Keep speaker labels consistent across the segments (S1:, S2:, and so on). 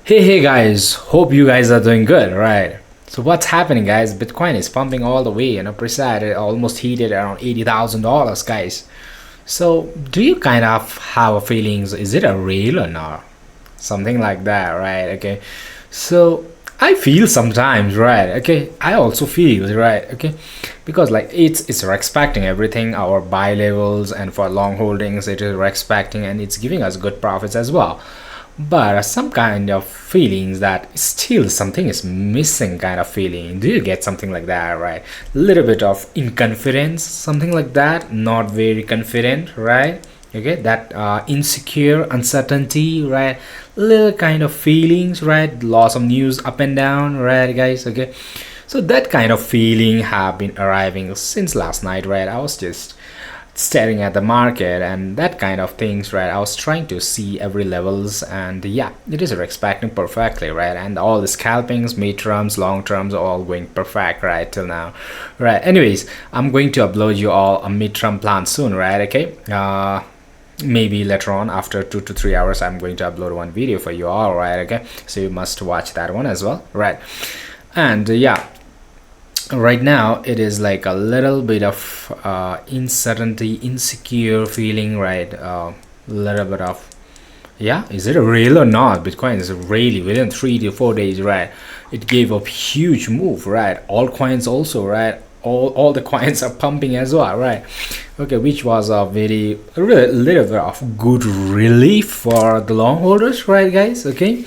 S1: Hey guys, hope you guys are doing good, right? So what's happening, guys? Bitcoin is pumping all the way, precise it almost hit it around $80,000, guys. So do you kind of have a feelings? Is it a real or not? Something like that, right? Okay. So I feel sometimes, right? Okay. I also feel, right? Okay. Because like it's respecting everything, our buy levels, and for long holdings, it is respecting and it's giving us good profits as well, but some kind of feelings that still something is missing kind of feeling. Do you get something like that, right? Little bit of inconfidence, something like that, not very confident, right? Okay, that insecure uncertainty, right? Little kind of feelings, right? Loss of news up and down, right, guys? Okay, so that kind of feeling have been arriving since last night, right? I was just staring at the market and that kind of things, right? I was trying to see every levels, and yeah, it is respecting perfectly, right? And all the scalpings, mid terms, long terms are all going perfect, right, till now, right? Anyways, I'm going to upload you all a mid-term plan soon, right? Okay, maybe later on after 2 to 3 hours I'm going to upload one video for you all, right? Okay, so you must watch that one as well, right? And yeah, right now it is like a little bit of uncertainty, insecure feeling, right? Little bit of, yeah, is it a real or not? Bitcoin is really within 3 to 4 days, right? It gave a huge move, right? All coins also, right? All the coins are pumping as well, right? Okay, which was a very really little bit of good relief for the long holders, right, guys? Okay,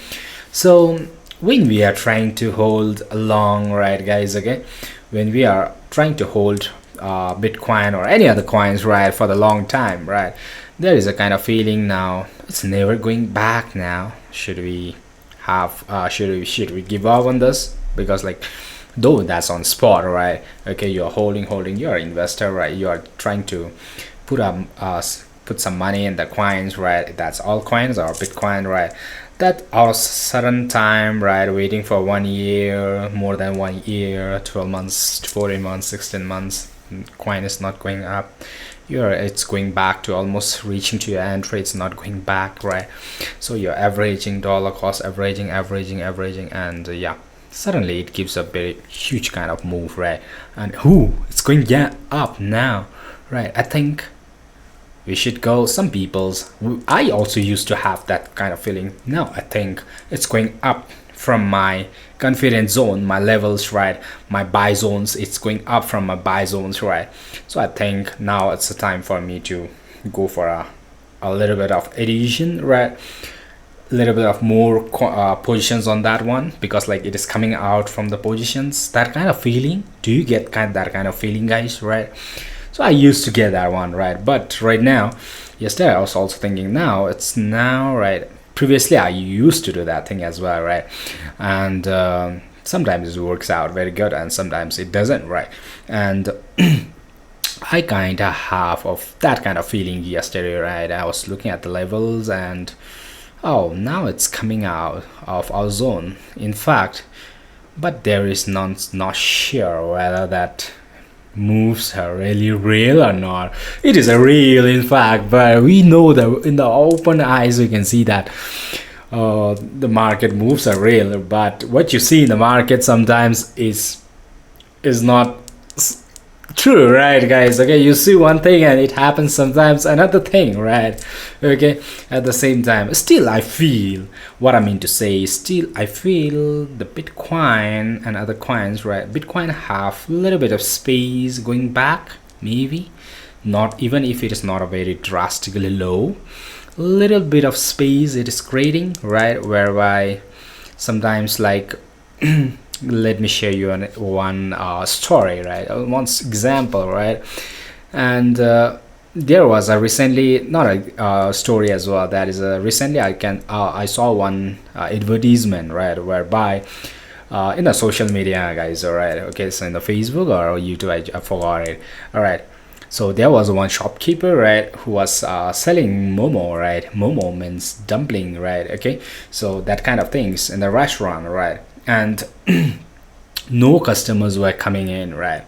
S1: so when we are trying to hold long, right, guys? Okay, when we are trying to hold Bitcoin or any other coins, right, for the long time, right, there is a kind of feeling now it's never going back. Now should we have should we give up on this? Because like, though that's on spot, right? Okay, you're holding, you're an investor, right? You are trying to put up put some money in the coins, right? That's all coins or Bitcoin, right? That our sudden time, right, waiting for 1 year, more than 1 year, 12 months, 14 months, 16 months, coin is not going up. It's going back to almost reaching to your entry. It's not going back, right? So you're averaging dollar cost, averaging, and yeah, suddenly it gives a very huge kind of move, right? And it's going, yeah, up now, right? I think we should go. Some people's, I also used to have that kind of feeling. Now I think it's going up from my confidence zone, my levels, right? My buy zones, it's going up from my buy zones, right? So I think now it's the time for me to go for a little bit of addition, right? A little bit of more positions on that one, because like it is coming out from the positions, that kind of feeling. Do you get that kind of feeling, guys, right? So I used to get that one, right? But right now, yesterday I was also thinking, now it's now, right? Previously I used to do that thing as well, right? And sometimes it works out very good and sometimes it doesn't, right? And I kind of have of that kind of feeling yesterday, right? I was looking at the levels and oh, now it's coming out of our zone, in fact, but there is not sure whether that moves are really real or not. It is a real, in fact, but we know that in the open eyes we can see that the market moves are real, but what you see in the market sometimes is not true, right, guys? Okay, you see one thing and it happens sometimes another thing, right? Okay, at the same time, still I feel what I mean to say. Still, I feel the Bitcoin and other coins, right? Bitcoin have a little bit of space going back, maybe not, even if it is not a very drastically low. Little bit of space it is creating, right? Whereby sometimes like let me share you one story, right? One example, right? And there was a recently, not a story as well, that is recently I saw one advertisement, right, whereby in the social media, guys, all right, okay, so in the Facebook or YouTube, I forgot it, all right. So there was one shopkeeper, right, who was selling momo, right? Momo means dumpling, right? Okay, so that kind of things in the restaurant, right? And no customers were coming in, right?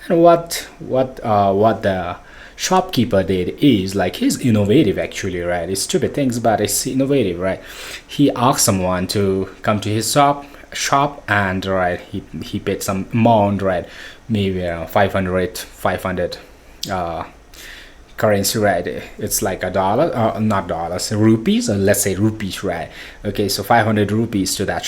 S1: And what the shopkeeper did is like, he's innovative actually, right? It's stupid things, but it's innovative, right? He asked someone to come to his shop, and right, he paid some amount, right? Maybe 500 currency, right? It's like a dollar, not dollars, rupees, or let's say rupees, right? Okay, so 500 rupees to that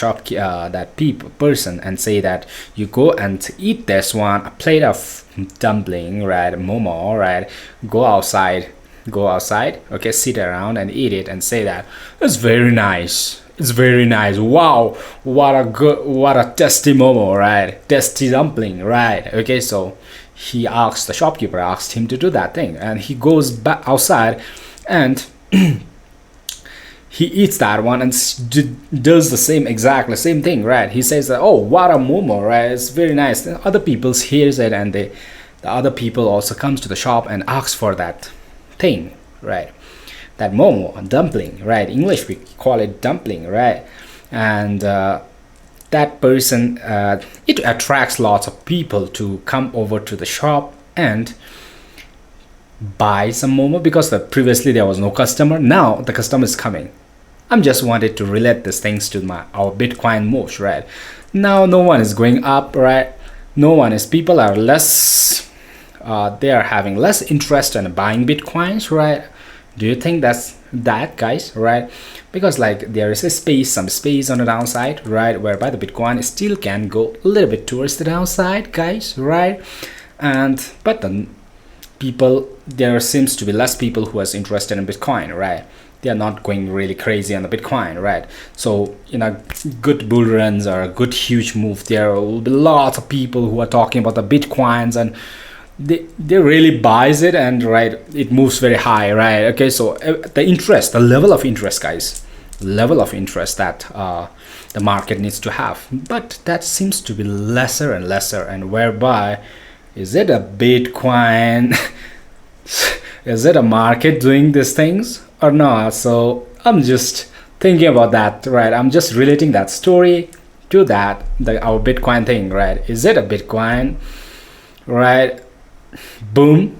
S1: that person, and say that you go and eat this one, a plate of dumpling, right? Momo, right? Go outside, okay, sit around and eat it, and say that it's very nice. It's very nice. Wow, what a tasty momo, right? Tasty dumpling, right? Okay, so the shopkeeper asked him to do that thing, and he goes back outside, and he eats that one, and does the exactly same thing, right? He says that, oh, what a momo, right? It's very nice. And other people hears it, and the other people also comes to the shop and asks for that thing, right? That momo, dumpling, right? English we call it dumpling, right? And that person, it attracts lots of people to come over to the shop and buy some momo, because previously there was no customer. Now the customer is coming. I'm just wanted to relate these things to our Bitcoin moves, right? Now no one is going up, right? People are less, they are having less interest in buying Bitcoins, right? Do you think that's that, guys, right? Because like there is some space on the downside, right, whereby the Bitcoin still can go a little bit towards the downside, guys, right? And but then there seems to be less people who are interested in Bitcoin, right? They are not going really crazy on the Bitcoin, right? So in a good bull runs or a good huge move, there will be lots of people who are talking about the Bitcoins, and they really buys it, and right, it moves very high, right? Okay, so the level of interest, guys, that the market needs to have, but that seems to be lesser and lesser. And whereby, is it a Bitcoin is it a market doing these things or not? So I'm just thinking about that, right? I'm just relating that story to our Bitcoin thing, right? Is it a Bitcoin, right? Boom,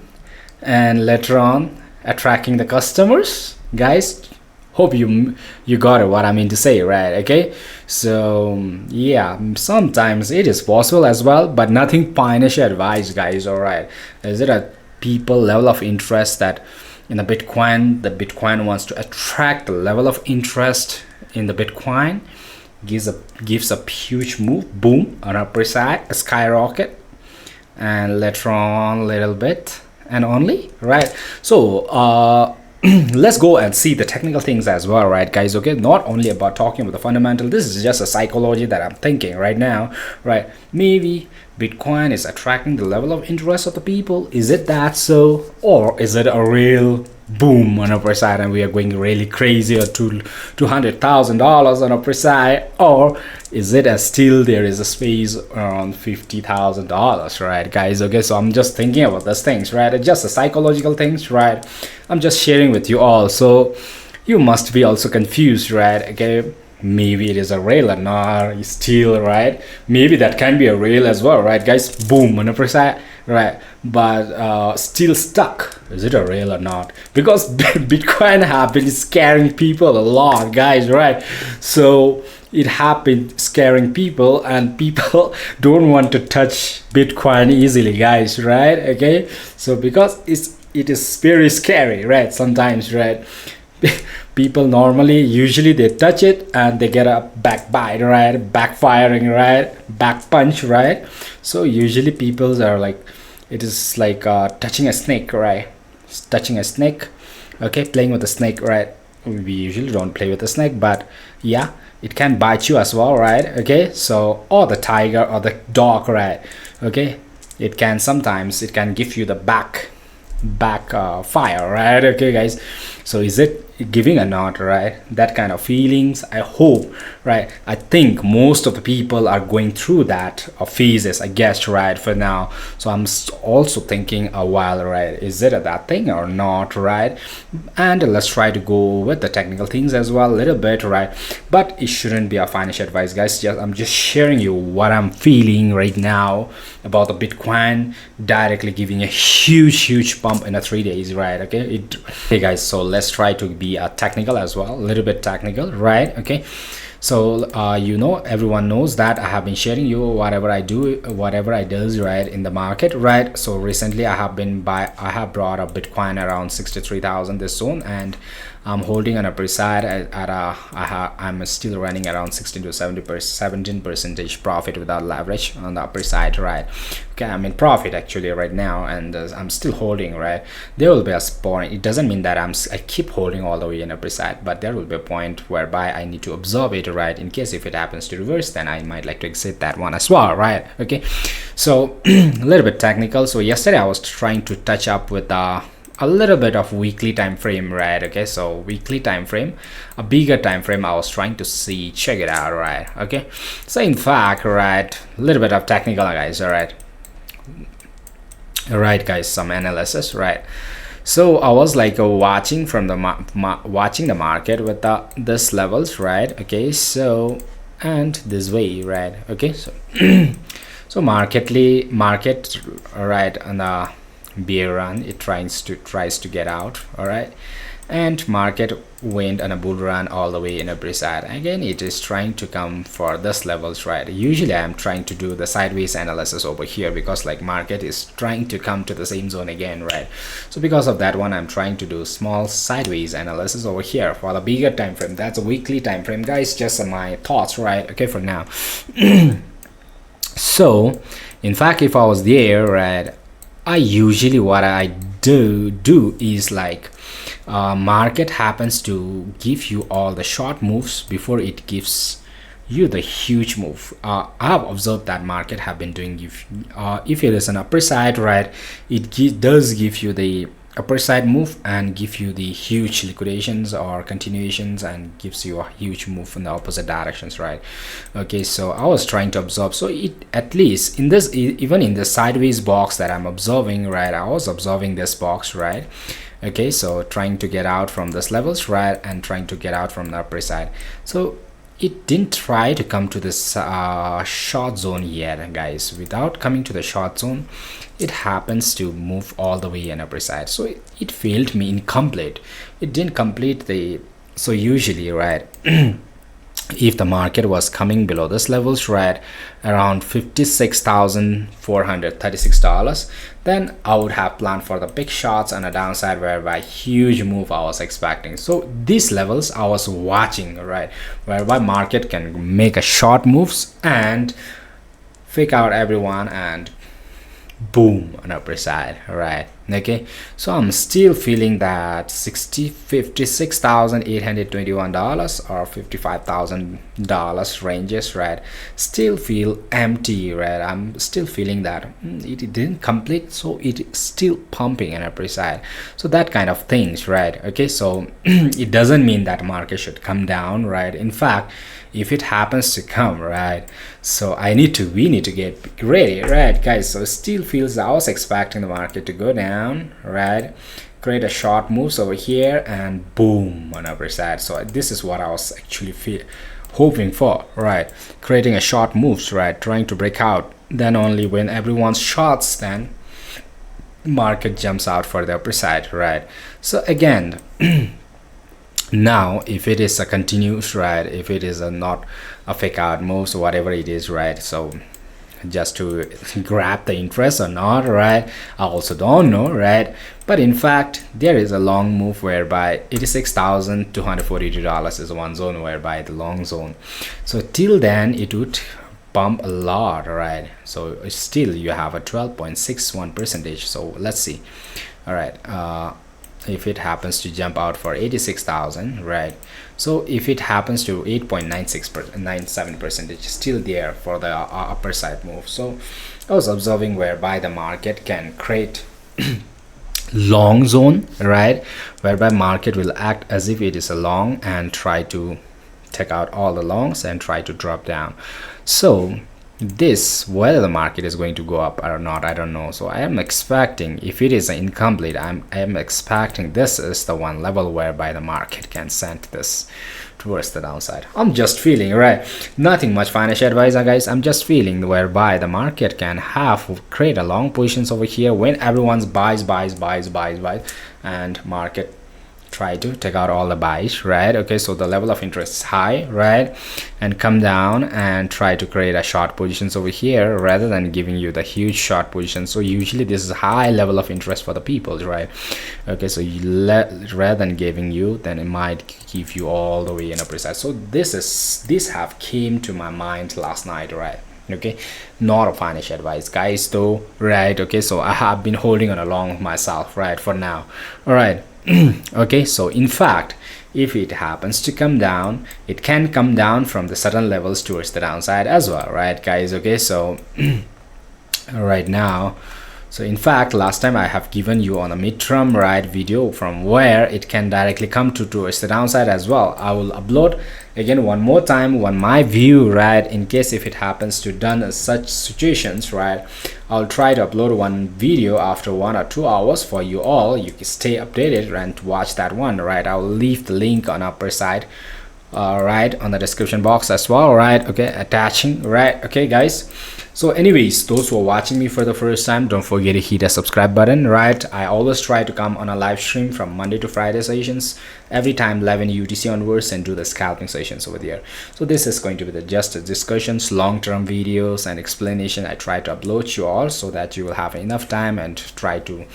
S1: and later on attracting the customers, guys. Hope you got it, what I mean to say, right? Okay, so yeah, sometimes it is possible as well, but nothing financial advice, guys. All right, is it a people level of interest that in the Bitcoin wants to attract the level of interest in the Bitcoin, gives a huge move, boom, on upper side, a skyrocket, and later on a little bit, and only, right? So let's go and see the technical things as well, right, guys? Okay, not only about talking about the fundamental, this is just a psychology that I'm thinking right now, right? Maybe Bitcoin is attracting the level of interest of the people. Is it that so, or is it a real boom on upper side and we are going really crazy, or $200,000 on upper side, or is it still there is a space around $50,000, right, guys? Okay, so I'm just thinking about those things, right? It's just a psychological things, right? I'm just sharing with you all, so you must be also confused, right? Okay, maybe it is a rail or not still, right? Maybe that can be a rail as well, right, guys? Boom on upper side, right? But still stuck. Is it a rail or not? Because Bitcoin have been scaring people a lot, guys, right? So it happened scaring people, and people don't want to touch Bitcoin easily, guys, right? Okay, so because it is very scary, right? Sometimes, right? People usually they touch it and they get a backbite, right? Backfiring, right? Back punch, right? So usually people are like, it is like touching a snake, right? Touching a snake, okay? Playing with a snake, right? We usually don't play with a snake, but yeah, it can bite you as well, right? Okay, so, or the tiger or the dog, right? Okay, sometimes it can give you the back fire, right? Okay, guys, so is giving a nod, right? That kind of feelings, I hope, right? I think most of the people are going through that phases, I guess, right, for now. So I'm also thinking a while, right, is it a that thing or not, right? And let's try to go with the technical things as well a little bit, right? But it shouldn't be a financial advice, guys. I'm just sharing you what I'm feeling right now about the Bitcoin directly giving a huge pump in a 3 days, right? Okay, guys, so let's try to be technical as well, a little bit technical, right? Okay, so everyone knows that I have been sharing you whatever I does, right, in the market, right? So recently I have brought a Bitcoin around 63,000 this zone, and I'm holding on a preside I'm still running around 16 to 17 percentage profit without leverage on the upper side, right? Okay, I'm in profit actually right now, and I'm still holding, right? There will be a point. It doesn't mean that I keep holding all the way in upper side, but there will be a point whereby I need to observe it, right? In case if it happens to reverse, then I might like to exit that one as well, right? Okay, so a little bit technical. So yesterday I was trying to touch up with a little bit of weekly time frame, right? Okay, so weekly time frame, a bigger time frame I was trying to see, check it out, right? Okay, so in fact, right, a little bit of technical, guys. All right guys, some analysis, right? So I was like watching from the watching the market with this levels, right? Okay, so and this way, right? Okay, so so market, right, on the bear run, it tries to get out, all right, and market went on a bull run all the way in a side. Again, it is trying to come for this levels, right? Usually I'm trying to do the sideways analysis over here, because like market is trying to come to the same zone again, right? So because of that one, I'm trying to do small sideways analysis over here for the bigger time frame. That's a weekly time frame, guys. Just my thoughts, right? Okay, for now. So in fact, if I was there, right, I usually what I do is like market happens to give you all the short moves before it gives you the huge move. I have observed that market have been doing, if it is an upper side, right, it does give you the upper side move and give you the huge liquidations or continuations, and gives you a huge move in the opposite directions, right? Okay, so I was trying to observe. So it, at least in this, even in the sideways box that I'm observing, right, I was observing this box, right? Okay, so trying to get out from this levels, right, and trying to get out from the upper side. So it didn't try to come to this short zone yet, guys. Without coming to the short zone, it happens to move all the way in upper side. So it failed me incomplete. It didn't complete the, so usually, right, if the market was coming below this levels, right, around $56,436, then I would have planned for the big shots and a downside, whereby huge move I was expecting. So these levels I was watching, right, whereby market can make a short moves and fake out everyone and boom on upper side, right? Okay, so I'm still feeling that $56,821 or $55,000 ranges, right, still feel empty, right? I'm still feeling that it didn't complete, so it's still pumping on upper side. So that kind of things, right? Okay, so it doesn't mean that market should come down, right? In fact, if it happens to come, right, so we need to get ready, right, guys? So still feels, I was expecting the market to go down, right, create a short moves over here and boom on upper side. So this is what I was actually hoping for, right? Creating a short moves, right, trying to break out. Then only when everyone's shorts, then market jumps out for the upper side, right? So again, now if it is a continuous, right, if it is a not a fake out moves or whatever it is, right, so just to grab the interest or not, right, I also don't know, right? But in fact, there is a long move whereby $86,242 is one zone, whereby the long zone. So till then it would pump a lot, right? So still you have a 12.61 percentage. So let's see. All right, if it happens to jump out for 86,000, right, so if it happens to 8.97 percentage, still there for the upper side move. So I was observing whereby the market can create long zone, right, whereby market will act as if it is a long and try to take out all the longs and try to drop down. So this, whether the market is going to go up or not, I don't know. So I am expecting, if it is incomplete, I am expecting this is the one level whereby the market can send this towards the downside. I'm just feeling, right, nothing much financial advice, guys. I'm just feeling whereby the market can have create a long positions over here when everyone's buys, and market try to take out all the buys, right? Okay, so the level of interest is high, right, and come down and try to create a short positions over here rather than giving you the huge short position. So usually this is a high level of interest for the people, right? Okay, so rather than giving you, then it might give you all the way in a precise. So this have came to my mind last night, right? Okay, not a financial advice, guys, though, right? Okay, so I have been holding on along myself, right, for now. All right. Okay, so in fact, if it happens to come down, it can come down from the certain levels towards the downside as well, right, guys? Okay, so right now, so in fact, last time I have given you on a midterm, right, video from where it can directly come towards the downside as well. I will upload again one more time on my view, right, in case if it happens to done such situations, right. I'll try to upload one video after 1 or 2 hours for you all. You can stay updated and watch that one, right. I'll leave the link on upper side, right, on the description box as well, right. Okay, attaching, right. Okay, guys, so anyways, those who are watching me for the first time, don't forget to hit a subscribe button, right. I always try to come on a live stream from Monday to Friday sessions every time 11 UTC onwards and do the scalping sessions over there. So this is going to be the just discussions, long-term videos and explanation. I try to upload you all so that you will have enough time and try to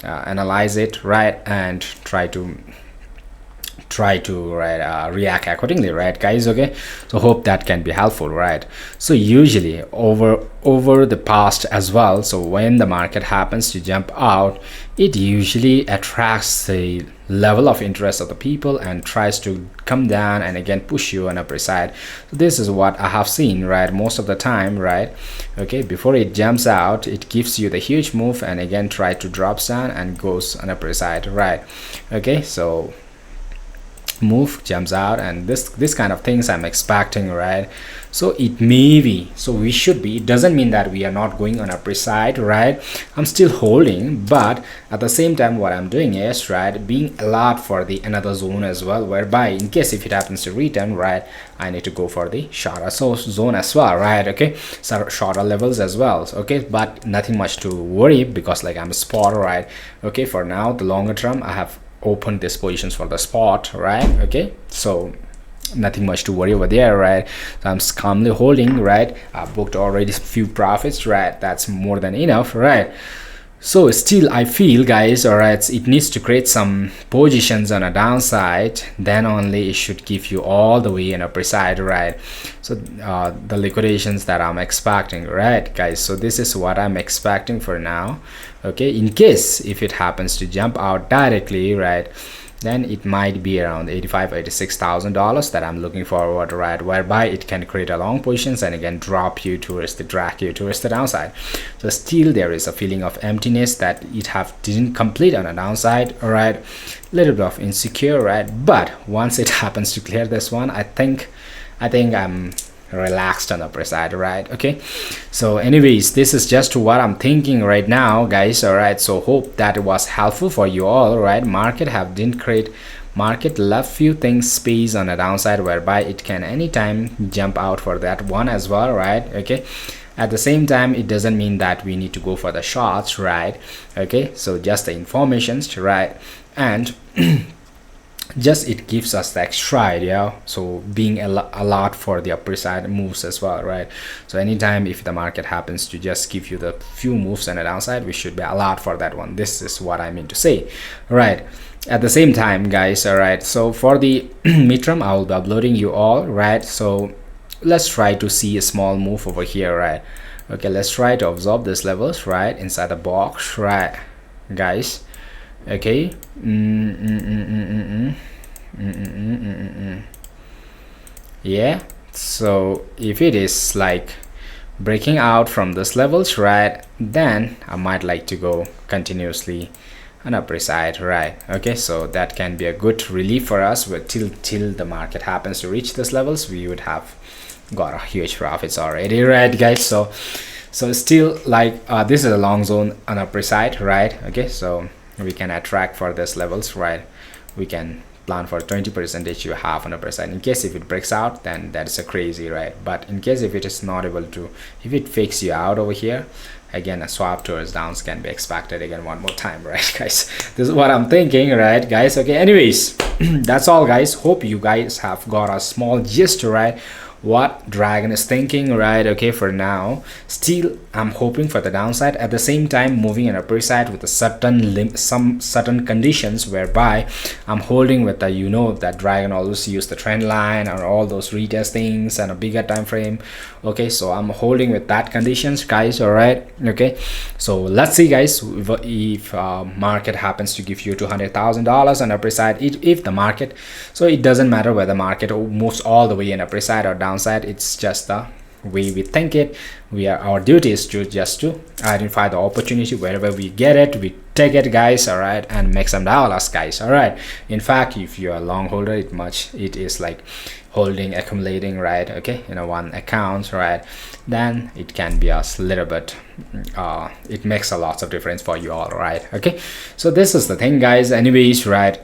S1: analyze it, right, and try to react accordingly, right, guys? Okay, so hope that can be helpful, right? So usually over the past as well, so when the market happens to jump out, it usually attracts the level of interest of the people and tries to come down and again push you on upper side. So this is what I have seen, right, most of the time, right. Okay, before it jumps out, it gives you the huge move and again try to drop down and goes on upper side, right. Okay, so move, jumps out, and this kind of things I'm expecting, right. So it may be, so we should be, it doesn't mean that we are not going on upper side, right. I'm still holding, but at the same time what I'm doing is, right, being alert for the another zone as well, whereby in case if it happens to return, right, I need to go for the shorter zone as well, right. Okay, so shorter levels as well, okay, but nothing much to worry because like I'm a spot, right. Okay, for now the longer term I have open these positions for the spot, right. Okay, so nothing much to worry over there, right. So I'm calmly holding, right. I booked already few profits, right. That's more than enough, right. So still I feel, guys, all right, it needs to create some positions on a downside, then only it should give you all the way in upper side, right. So the liquidations that I'm expecting, right, guys. So this is what I'm expecting for now. Okay, in case if it happens to jump out directly, right, then it might be around $86,000 that I'm looking forward, right, whereby it can create a long positions and again drag you towards the downside. So still there is a feeling of emptiness that it didn't complete on a downside, all right, little bit of insecure, right. But once it happens to clear this one, I think I'm relaxed on the upper side, right. Okay, so anyways, this is just what I'm thinking right now, guys. All right, so hope that it was helpful for you all, right. Market left few things space on a downside whereby it can anytime jump out for that one as well, right. Okay, at the same time it doesn't mean that we need to go for the shots, right. Okay, so just the informations, right, and just it gives us the extra idea, so being a lot for the upper side moves as well, right. So anytime if the market happens to just give you the few moves on the downside, we should be a lot for that one. This is what I mean to say, right. At the same time, guys, all right, so for the midterm I will be uploading you all, right. So let's try to see a small move over here, right. Okay, let's try to absorb these levels, right, inside the box, right, guys. Okay, yeah, so if it is like breaking out from this levels, right, then I might like to go continuously on upper side, right? Okay, so that can be a good relief for us, but till the market happens to reach this levels, we would have got a huge profits already, right guys? So still like this is a long zone on upper side, right? Okay, so we can attract for this levels, right? We can plan for 20% you have on upper side. In case if it breaks out, then that's a crazy, right? But in case if it is not able to, if it fakes you out over here, again a swap towards downs can be expected again one more time, right guys? This is what I'm thinking, right guys? Okay, anyways, that's all guys. Hope you guys have got a small gist, right, what Dragon is thinking, right? Okay, for now still I'm hoping for the downside, at the same time moving an upper side with a some certain conditions, whereby I'm holding with the, you know, that Dragon always use the trend line or all those retestings and a bigger time frame. Okay, so I'm holding with that conditions, guys. All right, okay, so let's see guys, if market happens to give you $200,000 on upper side, if the market, so it doesn't matter whether market moves all the way in upper side or downside, it's just the way we think it. Our duty is to just to identify the opportunity. Wherever we get it, we take it, guys. All right, and make some dollars, guys. All right, in fact, if you're a long holder, it is like holding, accumulating, right? Okay, you know, one account, right, then it can be a little bit it makes a lot of difference for you all, right? Okay, so this is the thing, guys. Anyways, right,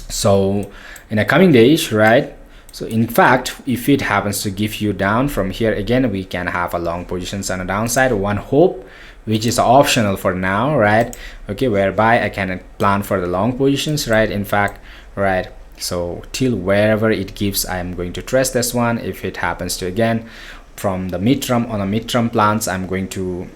S1: so in the coming days, right, so in fact, if it happens to give you down from here again, we can have a long positions on the downside, one hope, which is optional for now, right? Okay, whereby I can plan for the long positions, right? In fact, right, so till wherever it gives, I'm going to trust this one. If it happens to again from the midterm, on the midterm plans, I'm going to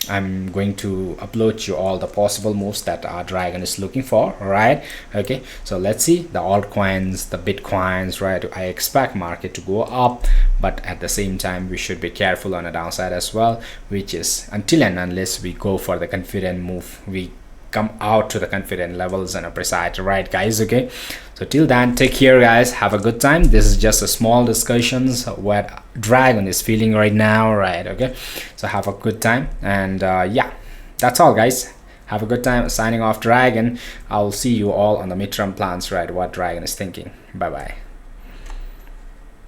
S1: upload you all the possible moves that our Dragon is looking for, right? Okay, so let's see the altcoins, the bitcoins, right? I expect market to go up, but at the same time we should be careful on the downside as well, which is until and unless we go for the confident move, we come out to the confident levels and upper side, right guys? Okay, so till then, take care guys, have a good time. This is just a small discussions what Dragon is feeling right now, right? Okay, so have a good time, and yeah, that's all guys. Have a good time. Signing off, Dragon. I'll see you all on the midterm plans, right, what Dragon is thinking. Bye bye.